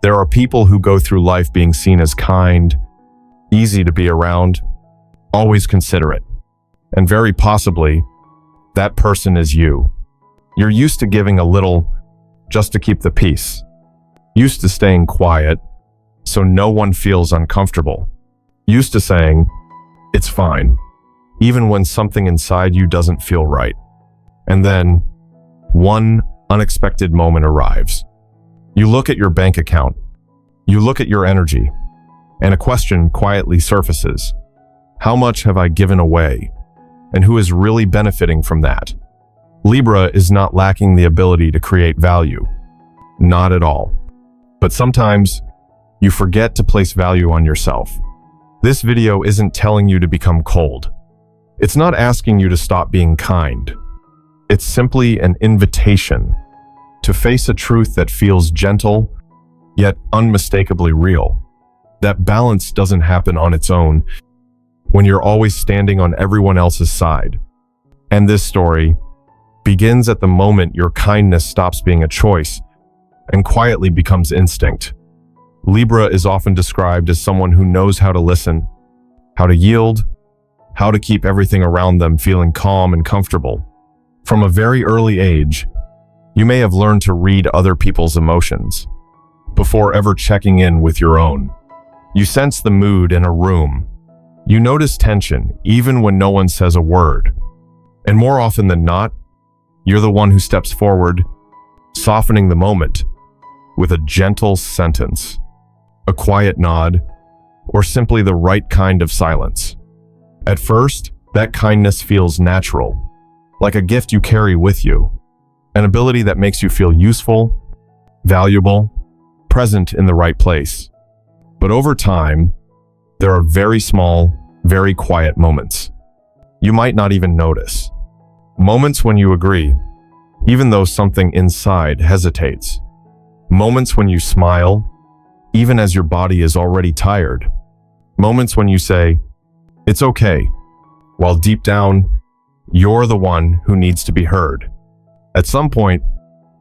There are people who go through life being seen as kind, easy to be around, always considerate. And very possibly, that person is you. You're used to giving a little just to keep the peace. Used to staying quiet so no one feels uncomfortable. Used to saying, it's fine, even when something inside you doesn't feel right. And then, one unexpected moment arrives. You look at your bank account, you look at your energy, and a question quietly surfaces. How much have I given away? And who is really benefiting from that? Libra is not lacking the ability to create value. Not at all. But sometimes, you forget to place value on yourself. This video isn't telling you to become cold. It's not asking you to stop being kind. It's simply an invitation to face a truth that feels gentle, yet unmistakably real. That balance doesn't happen on its own when you're always standing on everyone else's side. And this story begins at the moment your kindness stops being a choice and quietly becomes instinct. Libra is often described as someone who knows how to listen, how to yield, how to keep everything around them feeling calm and comfortable. From a very early age, you may have learned to read other people's emotions before ever checking in with your own. You sense the mood in a room. You notice tension even when no one says a word. And more often than not, you're the one who steps forward, softening the moment with a gentle sentence, a quiet nod, or simply the right kind of silence. At first, that kindness feels natural, like a gift you carry with you, an ability that makes you feel useful, valuable, present in the right place. But over time, there are very small, very quiet moments. You might not even notice. Moments when you agree, even though something inside hesitates. Moments when you smile, even as your body is already tired. Moments when you say, it's okay, while deep down, you're the one who needs to be heard. At some point,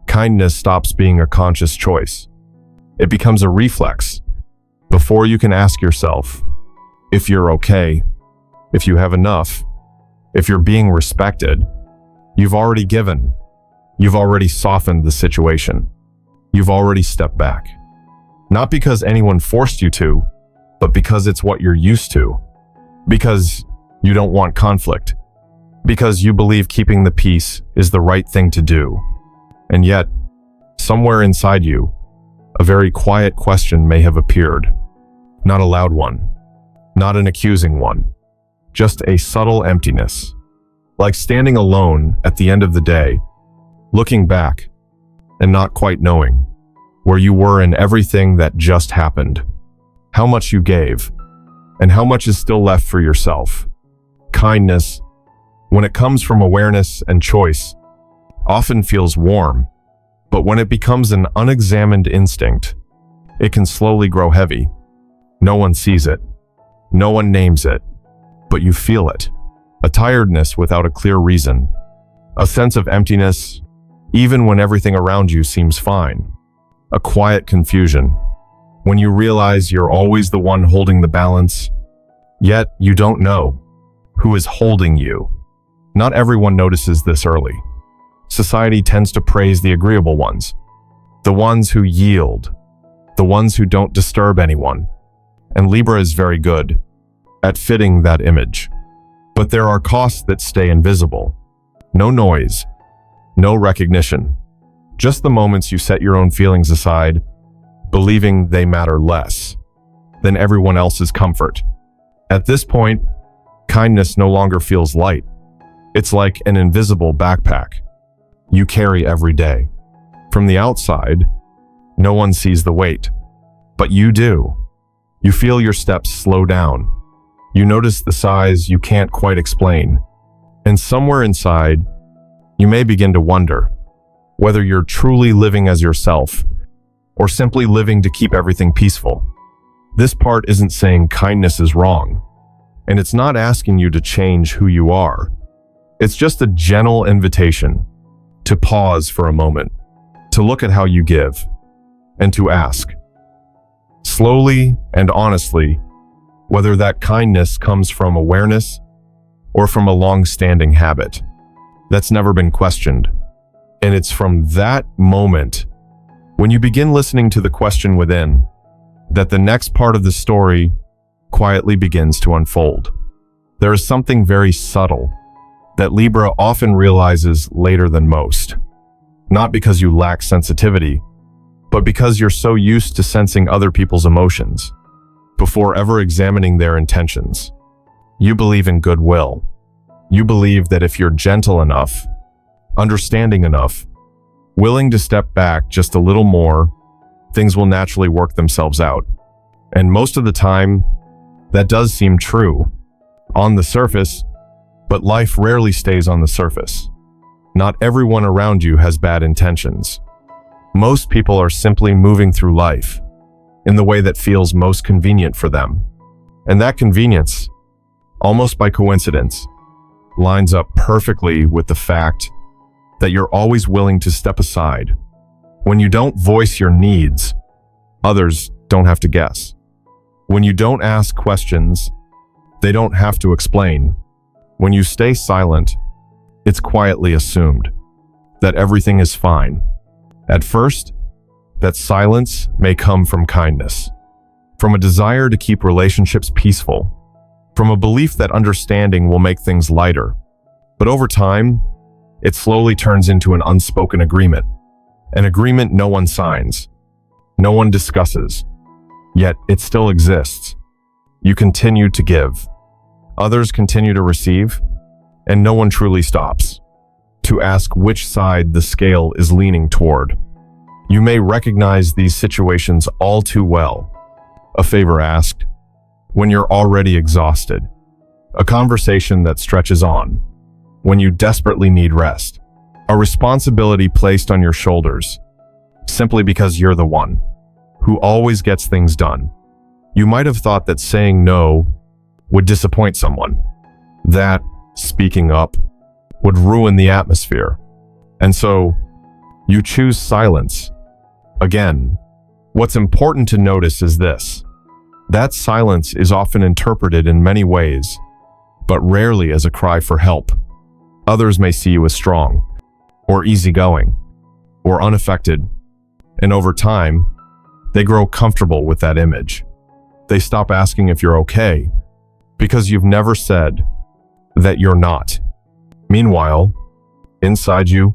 kindness stops being a conscious choice. It becomes a reflex. Before you can ask yourself if you're okay, if you have enough, if you're being respected, you've already given. You've already softened the situation. You've already stepped back. Not because anyone forced you to, but because it's what you're used to. Because you don't want conflict. Because you believe keeping the peace is the right thing to do. And yet, somewhere inside you, a very quiet question may have appeared. Not a loud one. Not an accusing one. Just a subtle emptiness. Like standing alone at the end of the day, looking back, and not quite knowing where you were in everything that just happened. How much you gave, and how much is still left for yourself. Kindness, when it comes from awareness and choice, often feels warm, but when it becomes an unexamined instinct, it can slowly grow heavy. No one sees it. No one names it, but you feel it. A tiredness without a clear reason. A sense of emptiness, even when everything around you seems fine. A quiet confusion, when you realize you're always the one holding the balance, yet you don't know who is holding you. Not everyone notices this early. Society tends to praise the agreeable ones, the ones who yield, the ones who don't disturb anyone. And Libra is very good at fitting that image. But there are costs that stay invisible. No noise, no recognition. Just the moments you set your own feelings aside, believing they matter less than everyone else's comfort. At this point, kindness no longer feels light. It's like an invisible backpack you carry every day. From the outside, no one sees the weight, but you do. You feel your steps slow down. You notice the size you can't quite explain. And somewhere inside, you may begin to wonder whether you're truly living as yourself or simply living to keep everything peaceful. This part isn't saying kindness is wrong, and it's not asking you to change who you are. It's just a gentle invitation to pause for a moment, to look at how you give, and to ask, Slowly and honestly, whether that kindness comes from awareness or from a long-standing habit that's never been questioned. And it's from that moment, when you begin listening to the question within, that the next part of the story quietly begins to unfold. There is something very subtle that Libra often realizes later than most. Not because you lack sensitivity, but because you're so used to sensing other people's emotions before ever examining their intentions. You believe in goodwill. You believe that if you're gentle enough, understanding enough, willing to step back just a little more, things will naturally work themselves out. And most of the time, that does seem true on the surface, but life rarely stays on the surface. Not everyone around you has bad intentions. Most people are simply moving through life in the way that feels most convenient for them. And that convenience, almost by coincidence, lines up perfectly with the fact that you're always willing to step aside. When you don't voice your needs, others don't have to guess. When you don't ask questions, they don't have to explain. When you stay silent, it's quietly assumed that everything is fine. At first, that silence may come from kindness, from a desire to keep relationships peaceful, from a belief that understanding will make things lighter. But over time, it slowly turns into an unspoken agreement, an agreement no one signs, no one discusses, yet it still exists. You continue to give, others continue to receive, and no one truly stops to ask which side the scale is leaning toward. You may recognize these situations all too well. A favor asked when you're already exhausted. A conversation that stretches on when you desperately need rest. A responsibility placed on your shoulders simply because you're the one who always gets things done. You might have thought that saying no would disappoint someone, that speaking up would ruin the atmosphere. And so you choose silence. Again, what's important to notice is this: that silence is often interpreted in many ways, but rarely as a cry for help. Others may see you as strong, or easygoing, or unaffected, and over time, they grow comfortable with that image. They stop asking if you're okay, because you've never said that you're not. Meanwhile, inside you,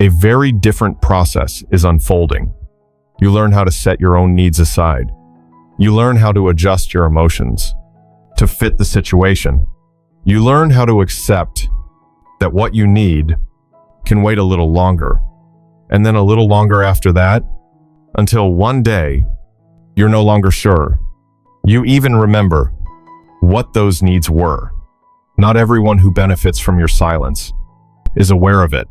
a very different process is unfolding. You learn how to set your own needs aside. You learn how to adjust your emotions to fit the situation. You learn how to accept that what you need can wait a little longer, and then a little longer after that, until one day, you're no longer sure. You even remember what those needs were. Not everyone who benefits from your silence is aware of it.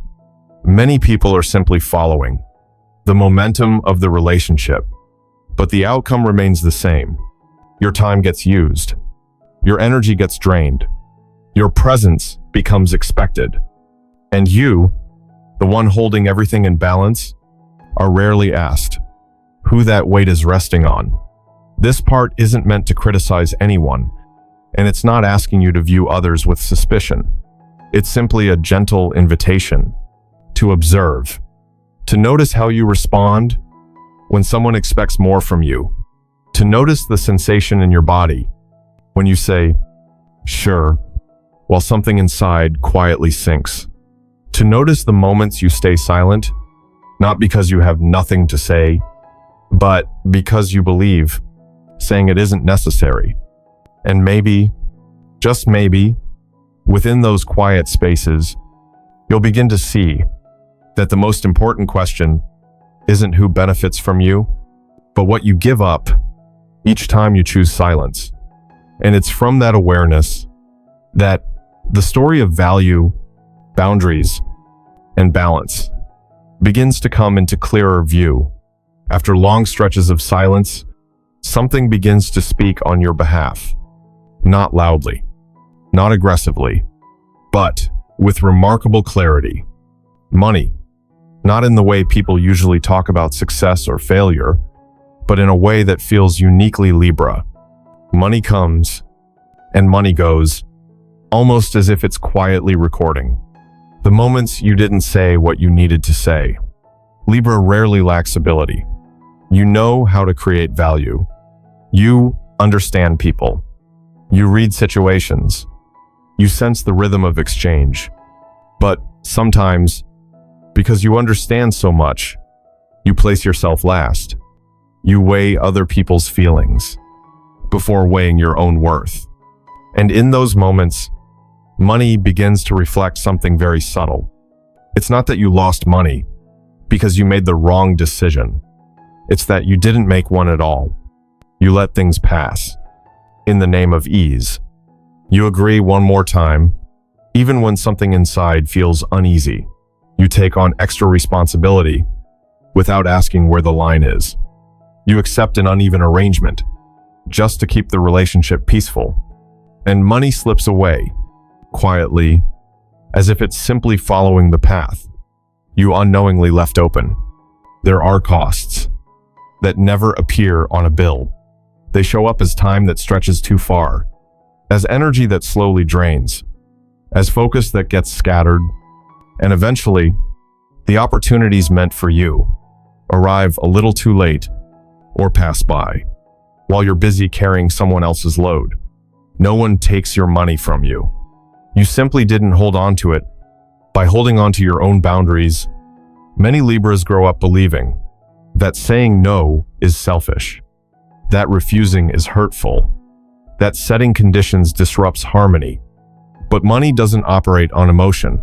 Many people are simply following the momentum of the relationship, but the outcome remains the same. Your time gets used. Your energy gets drained. Your presence becomes expected. And you, the one holding everything in balance, are rarely asked who that weight is resting on. This part isn't meant to criticize anyone, and it's not asking you to view others with suspicion. It's simply a gentle invitation to observe, to notice how you respond when someone expects more from you, to notice the sensation in your body when you say, "Sure," while something inside quietly sinks, to notice the moments you stay silent, not because you have nothing to say, but because you believe saying it isn't necessary. And maybe, just maybe, within those quiet spaces, you'll begin to see that the most important question isn't who benefits from you, but what you give up each time you choose silence. And it's from that awareness that the story of value, boundaries, and balance begins to come into clearer view. After long stretches of silence, something begins to speak on your behalf. Not loudly, not aggressively, but with remarkable clarity. Money, not in the way people usually talk about success or failure, but in a way that feels uniquely Libra. Money comes and money goes, almost as if it's quietly recording the moments you didn't say what you needed to say. Libra rarely lacks ability. You know how to create value. You understand people. You read situations. You sense the rhythm of exchange. But sometimes, because you understand so much, you place yourself last. You weigh other people's feelings before weighing your own worth. And in those moments, money begins to reflect something very subtle. It's not that you lost money because you made the wrong decision. It's that you didn't make one at all. You let things pass in the name of ease. You agree one more time, even when something inside feels uneasy. You take on extra responsibility without asking where the line is. You accept an uneven arrangement just to keep the relationship peaceful. And money slips away, quietly, as if it's simply following the path you unknowingly left open. There are costs that never appear on a bill. They show up as time that stretches too far, as energy that slowly drains, as focus that gets scattered, and eventually, the opportunities meant for you arrive a little too late or pass by while you're busy carrying someone else's load. No one takes your money from you. You simply didn't hold on to it by holding on to your own boundaries. Many Libras grow up believing that saying no is selfish, that refusing is hurtful, that setting conditions disrupts harmony. But money doesn't operate on emotion.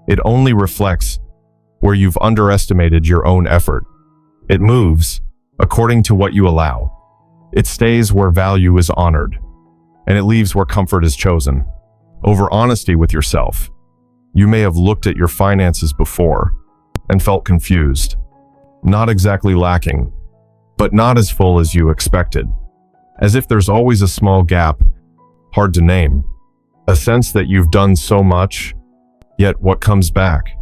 It only reflects where you've underestimated your own effort. It moves according to what you allow. It stays where value is honored, and it leaves where comfort is chosen. Over honesty with yourself. You may have looked at your finances before and felt confused. Not exactly lacking, but not as full as you expected. As if there's always a small gap, hard to name. A sense that you've done so much, yet what comes back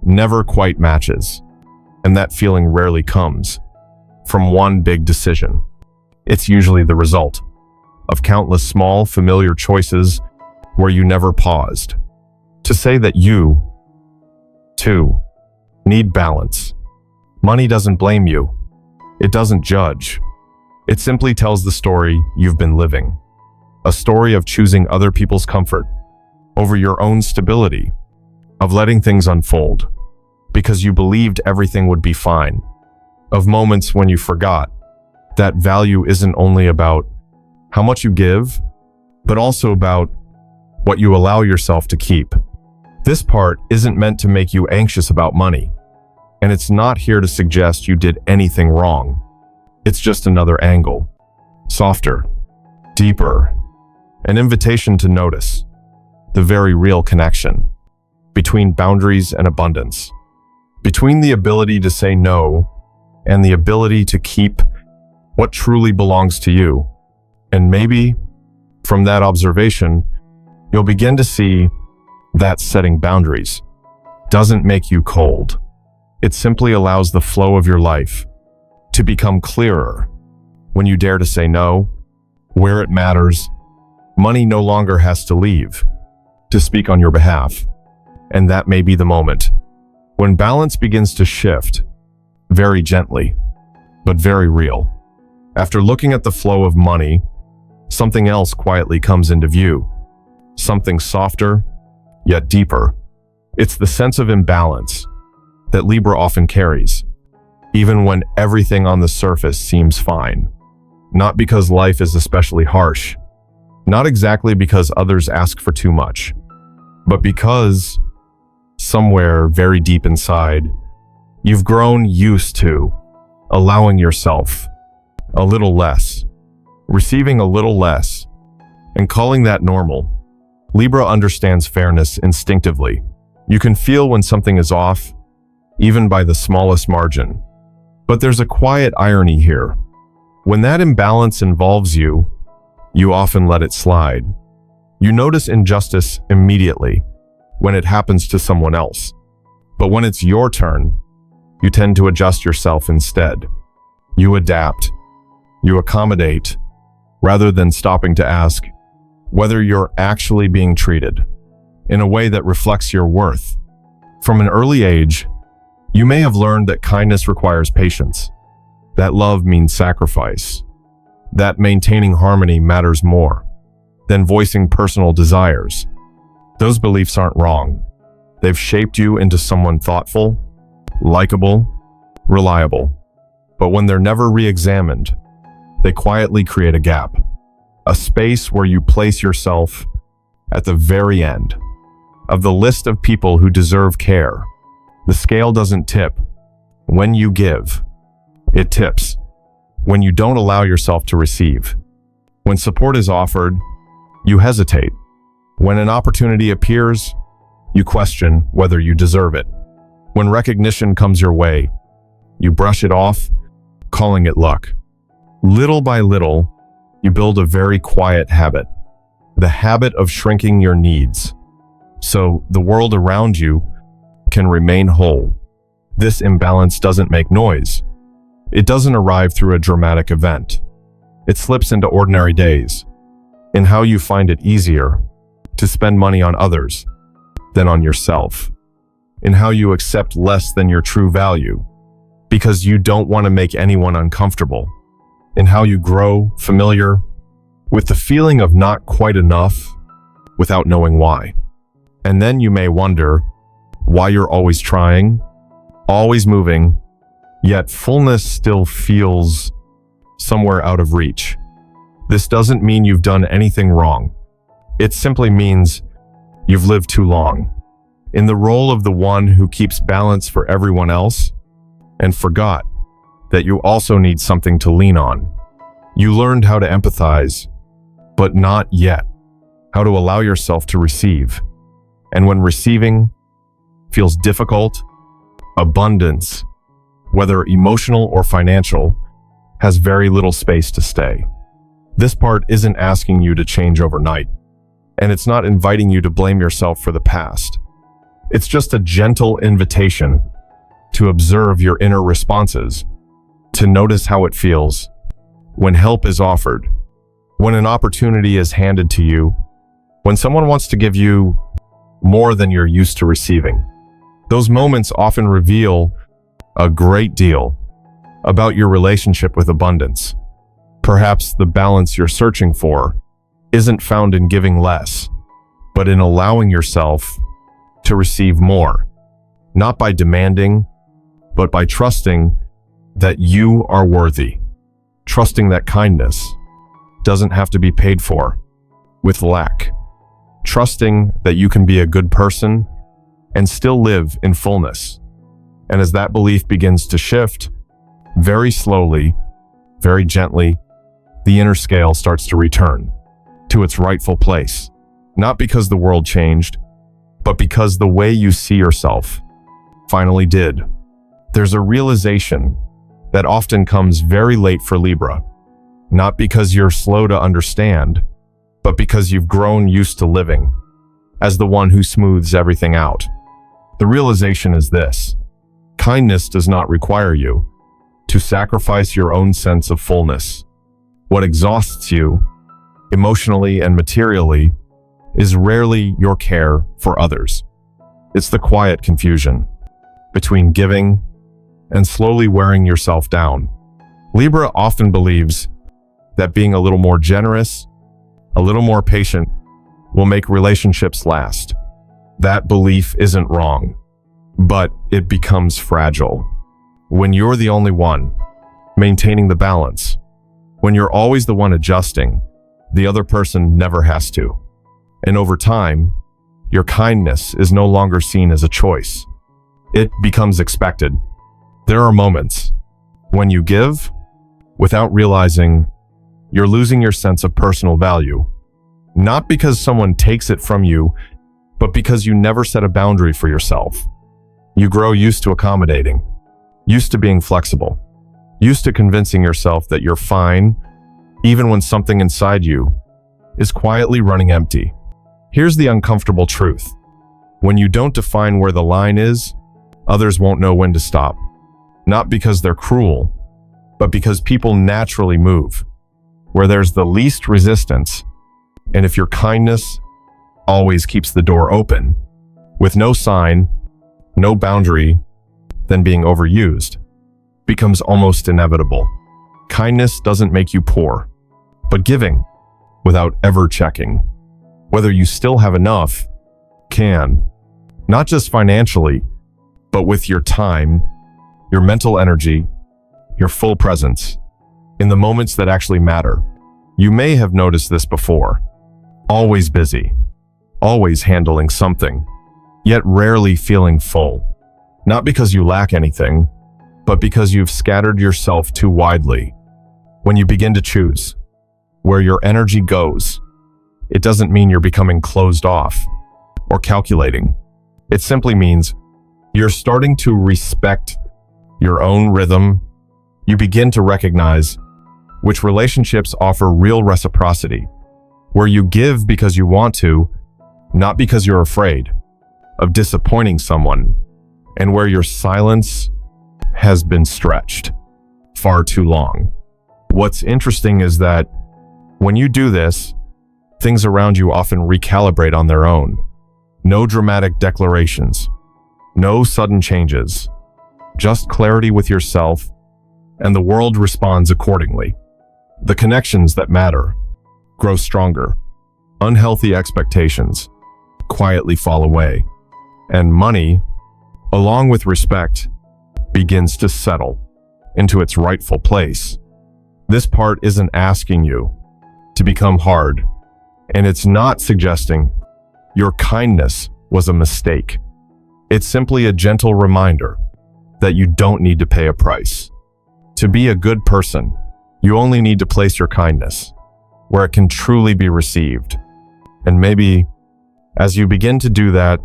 never quite matches. And that feeling rarely comes from one big decision. It's usually the result of countless small, familiar choices where you never paused to say that you, too, need balance. Money doesn't blame you. It doesn't judge. It simply tells the story you've been living. A story of choosing other people's comfort over your own stability, of letting things unfold because you believed everything would be fine, of moments when you forgot that value isn't only about how much you give, but also about what you allow yourself to keep. This part isn't meant to make you anxious about money, and it's not here to suggest you did anything wrong. It's just another angle, softer, deeper, an invitation to notice the very real connection between boundaries and abundance, between the ability to say no and the ability to keep what truly belongs to you. And maybe, from that observation, you'll begin to see that setting boundaries doesn't make you cold. It simply allows the flow of your life to become clearer. When you dare to say no, where it matters, money no longer has to leave to speak on your behalf. And that may be the moment when balance begins to shift, very gently, but very real. After looking at the flow of money, something else quietly comes into view. Something softer, yet deeper. It's the sense of imbalance that Libra often carries, even when everything on the surface seems fine. Not because life is especially harsh, not exactly because others ask for too much, but because somewhere very deep inside, you've grown used to allowing yourself a little less, receiving a little less, and calling that normal. Libra understands fairness instinctively. You can feel when something is off, even by the smallest margin. But there's a quiet irony here. When that imbalance involves you, you often let it slide. You notice injustice immediately when it happens to someone else. But when it's your turn, you tend to adjust yourself instead. You adapt, You accommodate rather than stopping to ask whether you're actually being treated in a way that reflects your worth. From an early age, you may have learned that kindness requires patience, that love means sacrifice, that maintaining harmony matters more than voicing personal desires. Those beliefs aren't wrong. They've shaped you into someone thoughtful, likable, reliable. But when they're never re-examined, they quietly create a gap, a space where you place yourself at the very end of the list of people who deserve care. The scale doesn't tip when you give. It tips when you don't allow yourself to receive. When support is offered, you hesitate. When an opportunity appears, you question whether you deserve it. When recognition comes your way, you brush it off, calling it luck. Little by little, you build a very quiet habit, the habit of shrinking your needs, so the world around you can remain whole. This imbalance doesn't make noise. It doesn't arrive through a dramatic event. It slips into ordinary days, in how you find it easier to spend money on others than on yourself, in how you accept less than your true value because you don't want to make anyone uncomfortable, in how you grow familiar with the feeling of not quite enough without knowing why. And then you may wonder why you're always trying, always moving, yet fullness still feels somewhere out of reach. This doesn't mean you've done anything wrong. It simply means you've lived too long in the role of the one who keeps balance for everyone else and forgot that you also need something to lean on. You learned how to empathize, but not yet how to allow yourself to receive. And when receiving feels difficult, abundance, whether emotional or financial, has very little space to stay. This part isn't asking you to change overnight, and it's not inviting you to blame yourself for the past. It's just a gentle invitation to observe your inner responses, to notice how it feels when help is offered, when an opportunity is handed to you, when someone wants to give you more than you're used to receiving. Those moments often reveal a great deal about your relationship with abundance. Perhaps the balance you're searching for isn't found in giving less, but in allowing yourself to receive more, not by demanding, but by trusting that you are worthy, trusting that kindness doesn't have to be paid for with lack, trusting that you can be a good person and still live in fullness. And as that belief begins to shift, very slowly, very gently, the inner scale starts to return to its rightful place, not because the world changed, but because the way you see yourself finally did. There's a realization that often comes very late for Libra, not because you're slow to understand, but because you've grown used to living as the one who smooths everything out. The realization is this: kindness does not require you to sacrifice your own sense of fullness. What exhausts you, emotionally and materially, is rarely your care for others. It's the quiet confusion between giving and slowly wearing yourself down. Libra often believes that being a little more generous, a little more patient, will make relationships last. That belief isn't wrong, but it becomes fragile when you're the only one maintaining the balance. When you're always the one adjusting, the other person never has to. And over time, your kindness is no longer seen as a choice. It becomes expected. There are moments when you give without realizing you're losing your sense of personal value, not because someone takes it from you, but because you never set a boundary for yourself. You grow used to accommodating, used to being flexible, used to convincing yourself that you're fine, even when something inside you is quietly running empty. Here's the uncomfortable truth. When you don't define where the line is, others won't know when to stop. Not because they're cruel, but because people naturally move where there's the least resistance. And if your kindness always keeps the door open, with no sign, no boundary, then being overused becomes almost inevitable. Kindness doesn't make you poor, but giving without ever checking whether you still have enough can, not just financially, but with your time, your mental energy, your full presence, in the moments that actually matter. You may have noticed this before. Always busy, always handling something, yet rarely feeling full. Not because you lack anything, but because you've scattered yourself too widely. When you begin to choose where your energy goes, it doesn't mean you're becoming closed off or calculating. It simply means you're starting to respect your own rhythm. You begin to recognize which relationships offer real reciprocity, where you give because you want to, not because you're afraid of disappointing someone, and where your silence has been stretched far too long. What's interesting is that when you do this, things around you often recalibrate on their own. No dramatic declarations, no sudden changes, just clarity with yourself, and the world responds accordingly. The connections that matter grow stronger. Unhealthy expectations quietly fall away, and money, along with respect, begins to settle into its rightful place. This part isn't asking you to become hard, and it's not suggesting your kindness was a mistake. It's simply a gentle reminder that you don't need to pay a price. To be a good person, you only need to place your kindness where it can truly be received. And maybe as you begin to do that,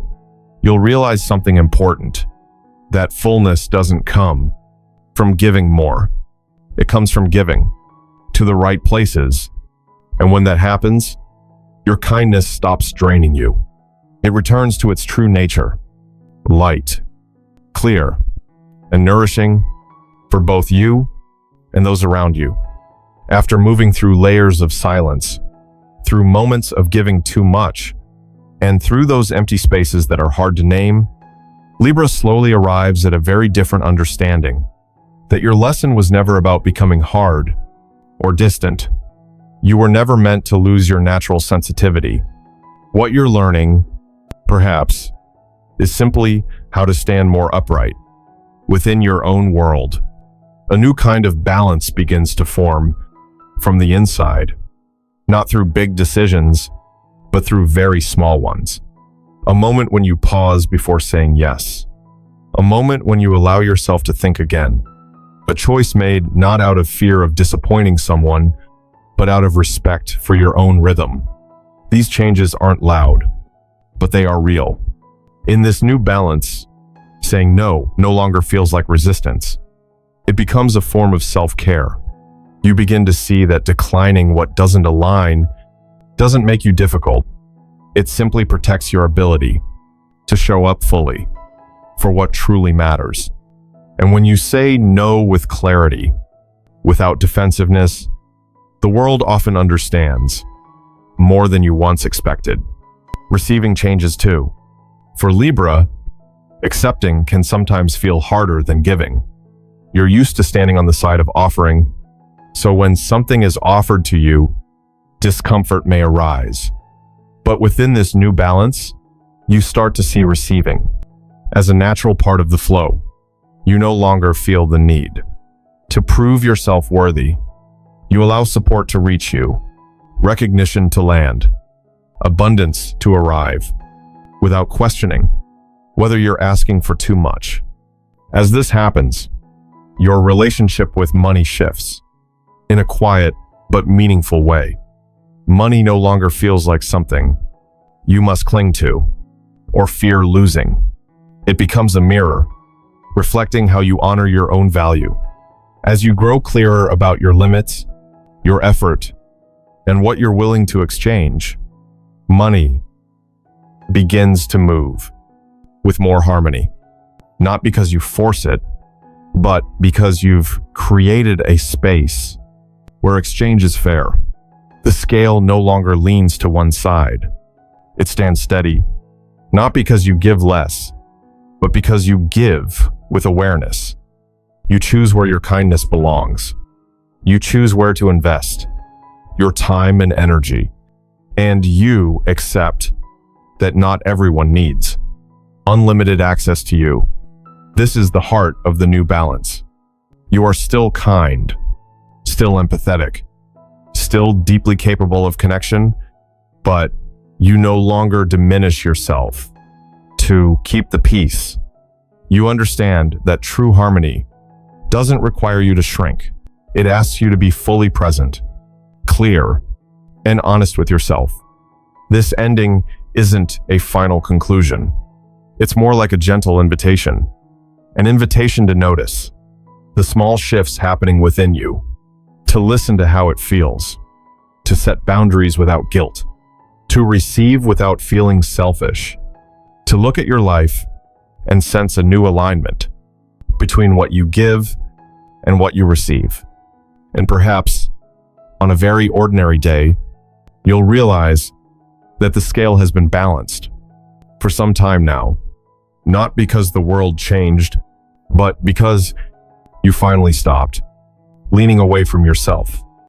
you'll realize something important. That fullness doesn't come from giving more. It comes from giving to the right places. And when that happens, your kindness stops draining you. It returns to its true nature, light, clear, and nourishing for both you and those around you. After moving through layers of silence, through moments of giving too much, and through those empty spaces that are hard to name, Libra slowly arrives at a very different understanding that your lesson was never about becoming hard or distant. You were never meant to lose your natural sensitivity. What you're learning, perhaps, is simply how to stand more upright within your own world. A new kind of balance begins to form from the inside, not through big decisions, but through very small ones. A moment when you pause before saying yes. A moment when you allow yourself to think again. A choice made not out of fear of disappointing someone, but out of respect for your own rhythm. These changes aren't loud, but they are real. In this new balance, saying no longer feels like resistance. It becomes a form of self-care. You begin to see that declining what doesn't align doesn't make you difficult. It simply protects your ability to show up fully for what truly matters. And when you say no with clarity, without defensiveness, the world often understands more than you once expected. Receiving changes too. For Libra, accepting can sometimes feel harder than giving. You're used to standing on the side of offering, so when something is offered to you, discomfort may arise. But within this new balance, you start to see receiving as a natural part of the flow. You no longer feel the need to prove yourself worthy. You allow support to reach you, recognition to land, abundance to arrive, without questioning whether you're asking for too much. As this happens, your relationship with money shifts in a quiet but meaningful way. Money no longer feels like something you must cling to or fear losing. It becomes a mirror, reflecting how you honor your own value. As you grow clearer about your limits, your effort, and what you're willing to exchange, money begins to move with more harmony. Not because you force it, but because you've created a space where exchange is fair. The scale no longer leans to one side. It stands steady, not because you give less, but because you give with awareness. You choose where your kindness belongs. You choose where to invest your time and energy. And you accept that not everyone needs unlimited access to you. This is the heart of the new balance. You are still kind, still empathetic, still deeply capable of connection, but you no longer diminish yourself to keep the peace. You understand that true harmony doesn't require you to shrink. It asks you to be fully present, clear, and honest with yourself. This ending isn't a final conclusion. It's more like a gentle invitation, an invitation to notice the small shifts happening within you, to listen to how it feels, to set boundaries without guilt, to receive without feeling selfish, to look at your life and sense a new alignment between what you give and what you receive. And perhaps, on a very ordinary day, you'll realize that the scale has been balanced for some time now, not because the world changed, but because you finally stopped leaning away from yourself.